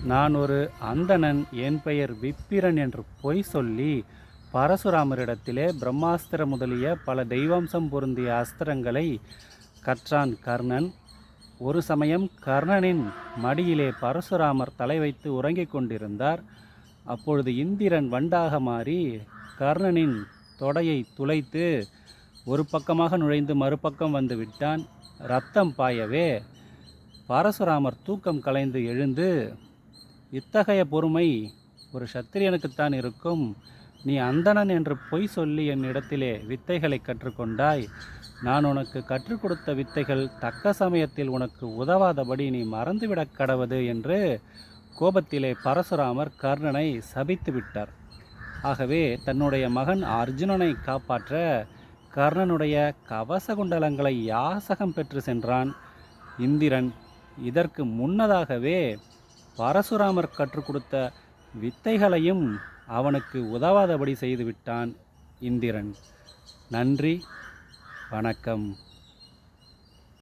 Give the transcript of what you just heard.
நான் ஒரு அந்தணன், என் பெயர் விப்பிரன் என்று பொய் சொல்லி பரசுராமரிடத்திலே பிரம்மாஸ்திர முதலிய பல தெய்வம்சம் பொருந்திய அஸ்திரங்களை கற்றான் கர்ணன். ஒரு சமயம் கர்ணனின் மடியிலே பரசுராமர் தலை வைத்து உறங்கிக் கொண்டிருந்தார். அப்பொழுது இந்திரன் வண்டாக மாறி கர்ணனின் தொடையை துளைத்து ஒரு பக்கமாக நுழைந்து மறுபக்கம் வந்து விட்டான். இரத்தம் பாயவே பரசுராமர் தூக்கம் கலைந்து எழுந்து, இத்தகைய பொறுமை ஒரு சத்திரியனுக்குத்தான் இருக்கும். நீ அந்தணன் என்று பொய் சொல்லி என்னிடத்திலே வித்தைகளை கற்றுக்கொண்டாய். நான் உனக்கு கற்றுக் கொடுத்த வித்தைகள் தக்க சமயத்தில் உனக்கு உதவாதபடி நீ மறந்துவிடக் கடவது என்று கோபத்திலே பரசுராமர் கர்ணனை சபித்து விட்டார். ஆகவே தன்னுடைய மகன் அர்ஜுனனை காப்பாற்ற கர்ணனுடைய கவச குண்டலங்களை யாசகம் பெற்று சென்றான் இந்திரன். இதற்கு முன்னதாகவே பரசுராமர் கற்றுக் கொடுத்த வித்தைகளையும் அவனுக்கு உதவாதபடி செய்துவிட்டான் இந்திரன். நன்றி, வணக்கம்.